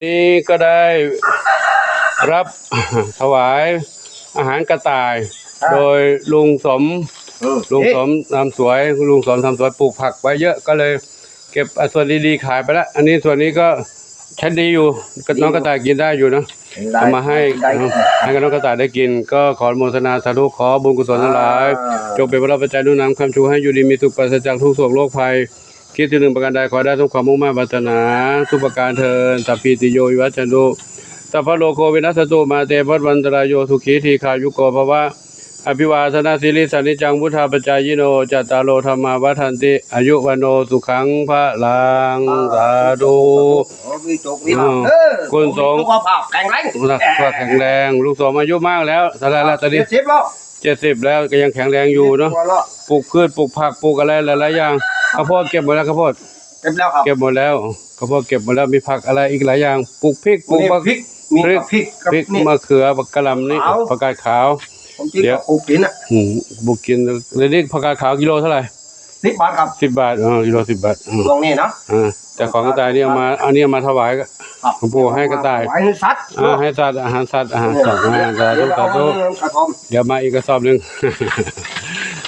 นี้ก็ได้รับถวายอาหารกระต่าย โดยลุงสมทำสวยลุงสมทำสวยปลูกผักไว้เยอะก็เลยเก็บส่วนดีๆขายไปแล้วอันนี้ส่วนนี้ก็ใช้ดีอยู่น้องกระต่ายกินได้อยู่นะเอามาให้กับน้องกระต่ายได้กินก็ขออนุโมทนาสาธุขอบุญกุศลทั้งหลายจงเป็นพระปัจจัยหนุนนำคำชูให้อยู่ดีมีสุขปราศจากทุกโศกโรคภัยคิดถึงหนึ่งประการใดขอได้ทุกความมุ่งมั่นปรารถนาทุกประการเทินสัพพิติโยวิวัชชันตุสัพพะโลกโควินัสตุมาเตภวันตรายโยสุขีทีขายุโกภวะอภิวาทนาสิริสันนิจังพุทธาปัจจายโนจัตตาโลธรรมาวัฏันติอายุวันโนสุขังพระลังสาธุคุณสงฆ์แข็งแรงแข็งแรงลูกสมอายุมากแล้วเท่าไรแล้วตอนนี้70แล้วก็ยังแข็งแรงอยู่เนาะปลูกพืชปลูกผักปลูกอะไรหลายๆอย่างข้าวโพดเก็บหมดแล้วข้าวโพดเก็บแล้วครับเก็บหมดแล้วข้าวโพดเก็บหมดแล้วมีผักอะไรอีกหลายอย่างปลูกพริกปลูกพริกมะเขือผักกะหล่ำนี่ผักกาดขาวเดี๋ยวปลูกกินอ่ะปลูกกินเลยนี่ผักกาดขาวกิโลเท่าไหร่10 บาทครับ10 บาทกิโล10 บาทตรงนี้นะแต่ของกระต่ายนี่เอามาอันนี้มาถวายหลวงปู่ให้กระต่ายให้สัตว์ให้สัตว์อาหารสัตว์สาธุเดี๋ยวมาอีกกระสอบนึง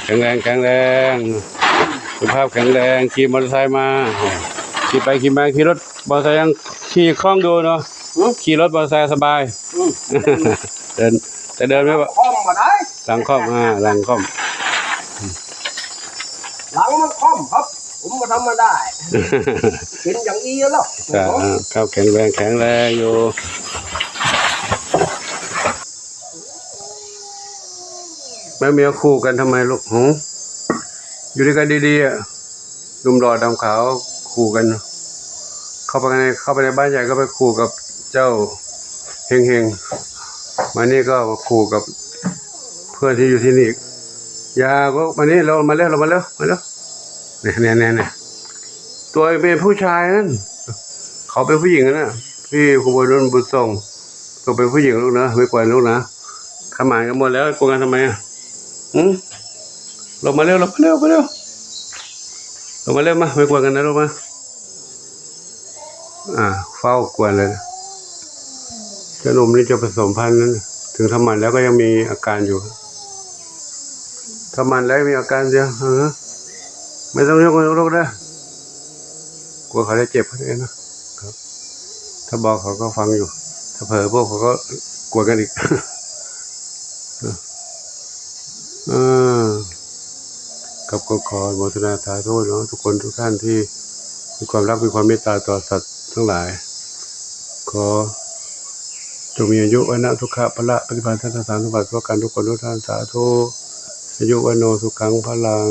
แข็งแรงสุขภาพแข็งแรงขี่มอเตอร์ไซค์มาขี่ไปขี่มาขี่รถมอเตอร์ไซค์ยังขี่คล่องดูเนาะขี่รถมอเตอร์ไซค์สบายเดินแต่เดินไม่ว่าหลังคล่อมหลังคล่อมหลังมันคล่อมครับผมมาทำมาได้กินอย่างนี้แล้วครับแข็งแรงอยู่แม่เมียคู่กันทำไมลูกอยู่ด้วยกันดีๆดุมรอดำขาวคู่กันเข้าไปในบ้านใหญ่ก็ไปคู่กับเจ้าเฮงมานี่ก็คู่กับเพื่อนที่อยู่ที่นี่อย่าก็มานี่เรามาเร็วเนี่ยตัวเป็นผู้ชายนั่นเขาเป็นผู้หญิงนะพี่คุณบุญรุ่นบุญส่งตัวเป็นผู้หญิงลูกนะไม่กวนลูกนะขมานกันหมดแล้วกวนกันทำไมลงมาเร็วมาไม่กวนกันนะลูกมาเฝ้ากวนเลยเจ้าหนุ่มนี่จะผสมพันธุ์นั้นถึงทำมันแล้วก็ยังมีอาการอยู่ทำมันแล้วมีอาการเดียวไม่ต้องยกโรคได้กลัวเขาจะเจ็บเขาเองนะครับถ้าบอกเขาก็ฟังอยู่ถ้าเผลอพวกเขาก็กลัวกันอีกกับก็ขอโมทนาสาธุเนาะทุกคนทุกท่านที่มีความรักมีความเมตตาต่อสัตว์ทั้งหลายขอจงมีอายุวันะทุกขะพละปฏิภาณทัศนสารสมบัติทั่วกันทุกคนทุกท่านสาธุอายุวันโนสุขังพลัง